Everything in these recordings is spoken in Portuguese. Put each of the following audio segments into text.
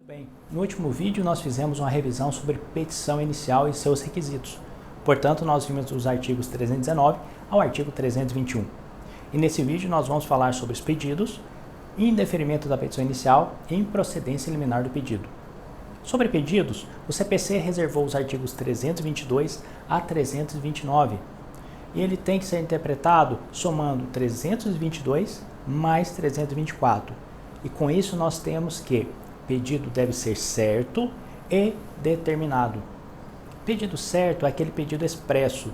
Bem, no último vídeo nós fizemos uma revisão sobre petição inicial e seus requisitos. Portanto, nós vimos dos artigos 319 ao artigo 321. E nesse vídeo nós vamos falar sobre os pedidos, indeferimento da petição inicial e improcedência liminar do pedido. Sobre pedidos, o CPC reservou os artigos 322 a 329. E ele tem que ser interpretado somando 322 mais 324. E com isso nós temos que pedido deve ser certo e determinado. Pedido certo é aquele pedido expresso,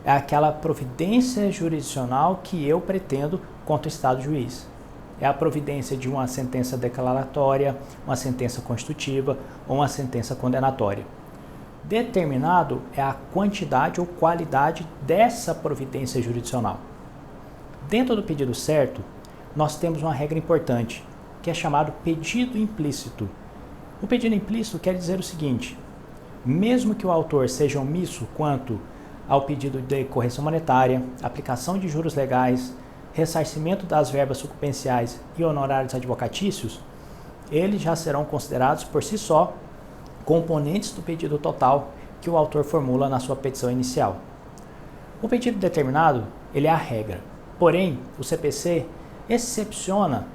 é aquela providência jurisdicional que eu pretendo contra o Estado juiz. É a providência de uma sentença declaratória, uma sentença constitutiva ou uma sentença condenatória. Determinado é a quantidade ou qualidade dessa providência jurisdicional. Dentro do pedido certo, nós temos uma regra importante, que é chamado pedido implícito. O pedido implícito quer dizer o seguinte: mesmo que o autor seja omisso quanto ao pedido de correção monetária, aplicação de juros legais, ressarcimento das verbas sucumbenciais e honorários advocatícios, eles já serão considerados por si só componentes do pedido total que o autor formula na sua petição inicial. O pedido determinado, ele é a regra. Porém, o CPC excepciona,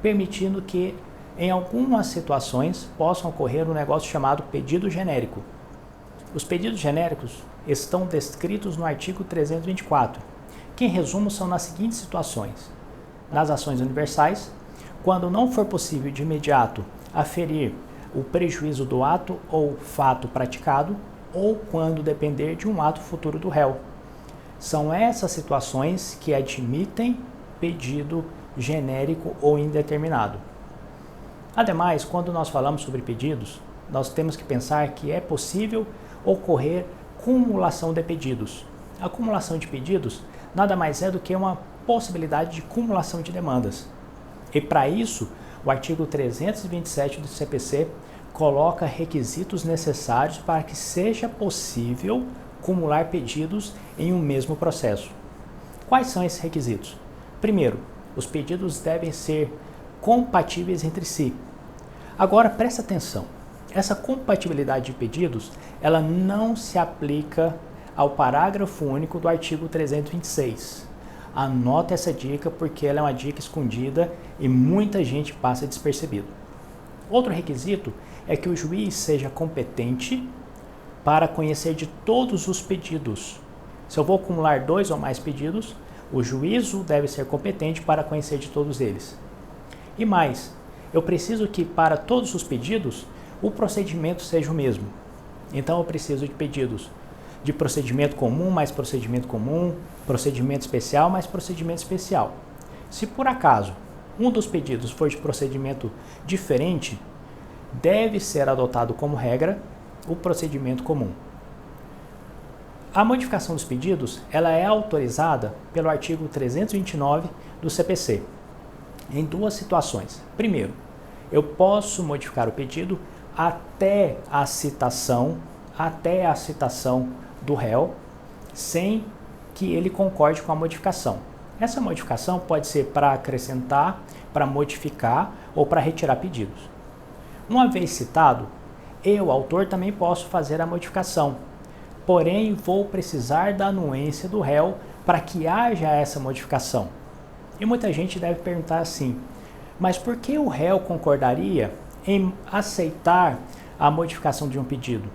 permitindo que, em algumas situações, possam ocorrer um negócio chamado pedido genérico. Os pedidos genéricos estão descritos no artigo 324, que em resumo são nas seguintes situações: nas ações universais, quando não for possível de imediato aferir o prejuízo do ato ou fato praticado, ou quando depender de um ato futuro do réu. São essas situações que admitem pedido genérico ou indeterminado. Ademais, quando nós falamos sobre pedidos, nós temos que pensar que é possível ocorrer cumulação de pedidos. A cumulação de pedidos nada mais é do que uma possibilidade de cumulação de demandas. E para isso, o artigo 327 do CPC coloca requisitos necessários para que seja possível cumular pedidos em um mesmo processo. Quais são esses requisitos? Primeiro, os pedidos devem ser compatíveis entre si. Agora, presta atenção. Essa compatibilidade de pedidos, ela não se aplica ao parágrafo único do artigo 326. Anota essa dica porque ela é uma dica escondida e muita gente passa despercebido. Outro requisito é que o juiz seja competente para conhecer de todos os pedidos. Se eu vou acumular 2 ou mais pedidos, o juízo deve ser competente para conhecer de todos eles. E mais, eu preciso que para todos os pedidos o procedimento seja o mesmo. Então eu preciso de pedidos de procedimento comum mais procedimento comum, procedimento especial mais procedimento especial. Se por acaso um dos pedidos for de procedimento diferente, deve ser adotado como regra o procedimento comum. A modificação dos pedidos, ela é autorizada pelo artigo 329 do CPC, em duas situações. Primeiro, eu posso modificar o pedido até a citação do réu, sem que ele concorde com a modificação. Essa modificação pode ser para acrescentar, para modificar ou para retirar pedidos. Uma vez citado, eu, autor, também posso fazer a modificação. Porém, vou precisar da anuência do réu para que haja essa modificação. E muita gente deve perguntar assim: mas por que o réu concordaria em aceitar a modificação de um pedido?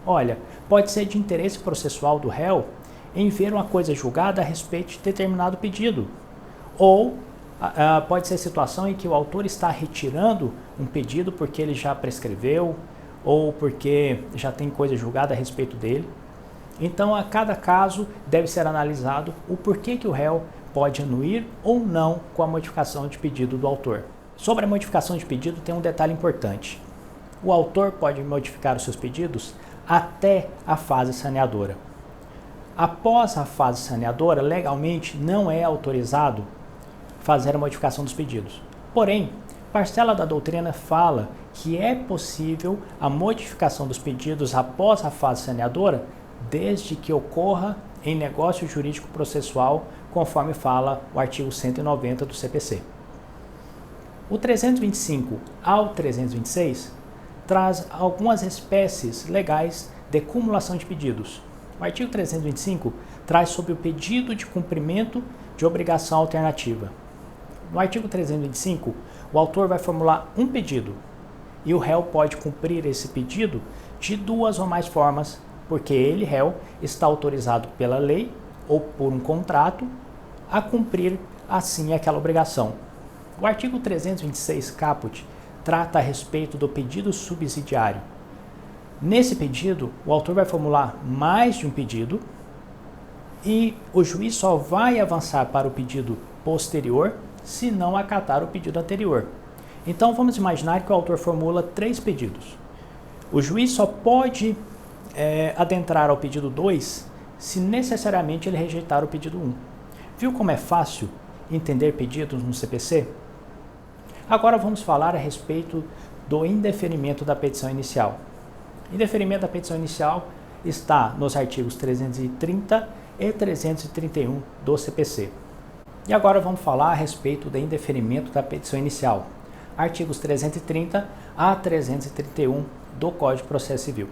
Olha, pode ser de interesse processual do réu em ver uma coisa julgada a respeito de determinado pedido. Ou pode ser situação em que o autor está retirando um pedido porque ele já prescreveu, ou porque já tem coisa julgada a respeito dele. Então, a cada caso deve ser analisado o porquê que o réu pode anuir ou não com a modificação de pedido do autor. Sobre a modificação de pedido tem um detalhe importante. O autor pode modificar os seus pedidos até a fase saneadora. Após a fase saneadora, legalmente não é autorizado fazer a modificação dos pedidos. Porém, parcela da doutrina fala que é possível a modificação dos pedidos após a fase saneadora, desde que ocorra em negócio jurídico processual, conforme fala o artigo 190 do CPC. O 325 ao 326 traz algumas espécies legais de cumulação de pedidos. O artigo 325 traz sobre o pedido de cumprimento de obrigação alternativa. No artigo 325, o autor vai formular um pedido e o réu pode cumprir esse pedido de duas ou mais formas, porque ele, réu, está autorizado pela lei ou por um contrato a cumprir assim aquela obrigação. O artigo 326 caput trata a respeito do pedido subsidiário. Nesse pedido, o autor vai formular mais de um pedido e o juiz só vai avançar para o pedido posterior se não acatar o pedido anterior. Então vamos imaginar que o autor formula 3 pedidos. O juiz só pode adentrar ao pedido 2 se necessariamente ele rejeitar o pedido 1. Viu como é fácil entender pedidos no CPC? Agora vamos falar a respeito do indeferimento da petição inicial. Indeferimento da petição inicial está nos artigos 330 e 331 do CPC. E agora vamos falar a respeito do indeferimento da petição inicial. Artigos 330 a 331 do Código de Processo Civil.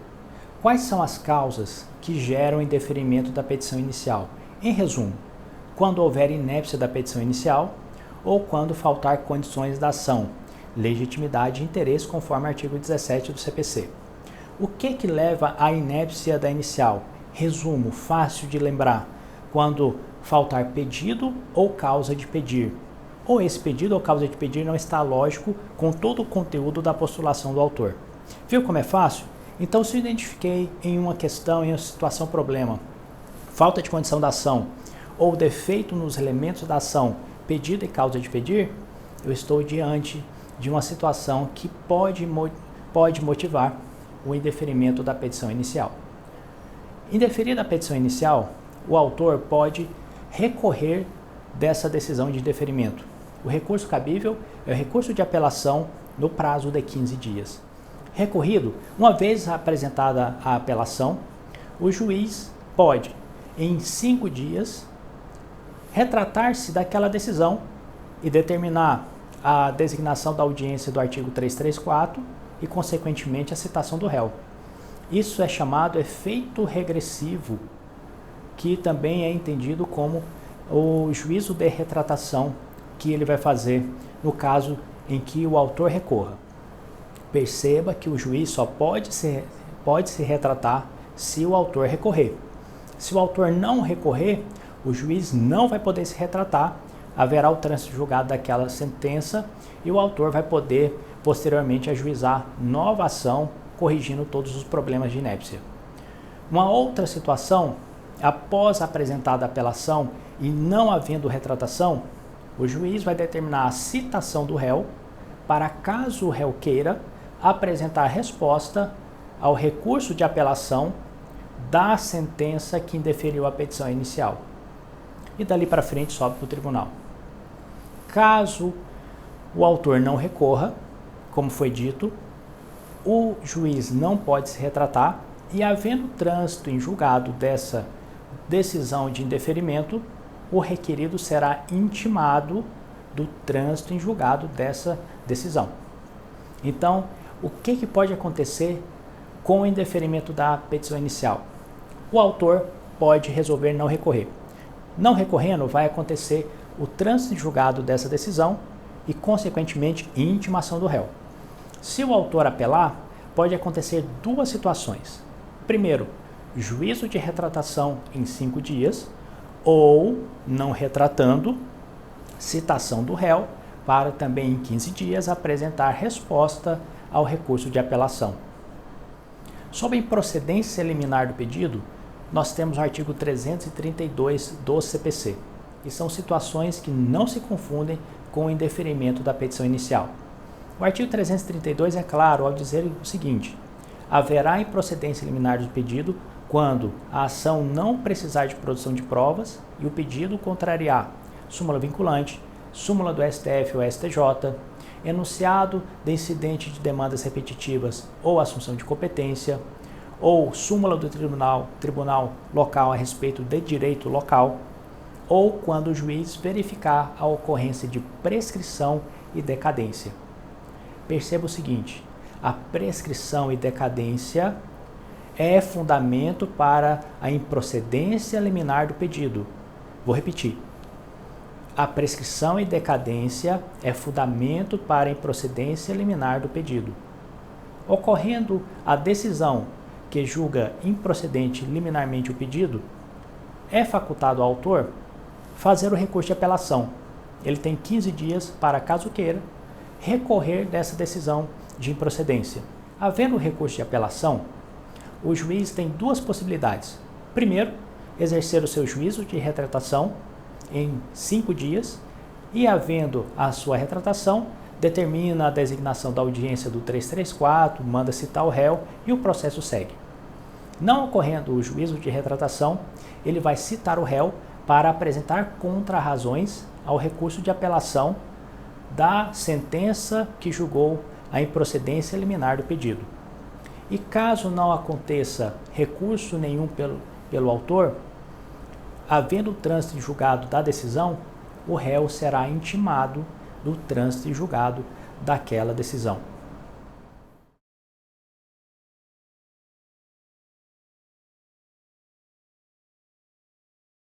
Quais são as causas que geram o indeferimento da petição inicial? Em resumo, quando houver inépcia da petição inicial ou quando faltar condições da ação, legitimidade e interesse conforme o artigo 17 do CPC. O que leva à inépcia da inicial? Resumo fácil de lembrar, quando faltar pedido ou causa de pedir, ou esse pedido ou causa de pedir não está lógico com todo o conteúdo da postulação do autor. Viu como é fácil? Então, se eu identifiquei em uma questão, em uma situação problema, falta de condição da ação ou defeito nos elementos da ação, pedido e causa de pedir, eu estou diante de uma situação que pode motivar o indeferimento da petição inicial. Indeferida a petição inicial, o autor pode recorrer dessa decisão de indeferimento. O recurso cabível é o recurso de apelação no prazo de 15 dias. Recorrido, uma vez apresentada a apelação, o juiz pode, em 5 dias, retratar-se daquela decisão e determinar a designação da audiência do artigo 334 e, consequentemente, a citação do réu. Isso é chamado efeito regressivo, que também é entendido como o juízo de retratação que ele vai fazer no caso em que o autor recorra. Perceba que o juiz só pode se retratar se o autor recorrer. Se o autor não recorrer, o juiz não vai poder se retratar, haverá o trânsito julgado daquela sentença e o autor vai poder posteriormente ajuizar nova ação, corrigindo todos os problemas de inépcia. Uma outra situação, após apresentada a apelação e não havendo retratação, o juiz vai determinar a citação do réu para, caso o réu queira, apresentar resposta ao recurso de apelação da sentença que indeferiu a petição inicial. E dali para frente sobe para o tribunal. Caso o autor não recorra, como foi dito, o juiz não pode se retratar e, havendo trânsito em julgado dessa decisão de indeferimento, o requerido será intimado do trânsito em julgado dessa decisão. Então, o que pode acontecer com o indeferimento da petição inicial? O autor pode resolver não recorrer. Não recorrendo, vai acontecer o trânsito em julgado dessa decisão e, consequentemente, intimação do réu. Se o autor apelar, pode acontecer 2 situações. Primeiro, juízo de retratação em 5 dias, ou, não retratando, citação do réu para também em 15 dias apresentar resposta ao recurso de apelação. Sobre a improcedência liminar do pedido, nós temos o artigo 332 do CPC, e são situações que não se confundem com o indeferimento da petição inicial. O artigo 332 é claro ao dizer o seguinte: haverá improcedência liminar do pedido quando a ação não precisar de produção de provas e o pedido contrariar súmula vinculante, súmula do STF ou STJ, enunciado de incidente de demandas repetitivas ou assunção de competência, ou súmula do tribunal local a respeito de direito local, ou quando o juiz verificar a ocorrência de prescrição e decadência. Perceba o seguinte: a prescrição e decadência é fundamento para a improcedência liminar do pedido. Vou repetir. A prescrição e decadência é fundamento para a improcedência liminar do pedido. Ocorrendo a decisão que julga improcedente liminarmente o pedido, é facultado ao autor fazer o recurso de apelação. Ele tem 15 dias para, caso queira, recorrer dessa decisão de improcedência. Havendo o recurso de apelação, o juiz tem duas possibilidades. Primeiro, exercer o seu juízo de retratação em 5 dias e, havendo a sua retratação, determina a designação da audiência do 334, manda citar o réu e o processo segue. Não ocorrendo o juízo de retratação, ele vai citar o réu para apresentar contra-razões ao recurso de apelação da sentença que julgou a improcedência liminar do pedido. E caso não aconteça recurso nenhum pelo autor, havendo o trânsito de julgado da decisão, o réu será intimado do trânsito de julgado daquela decisão.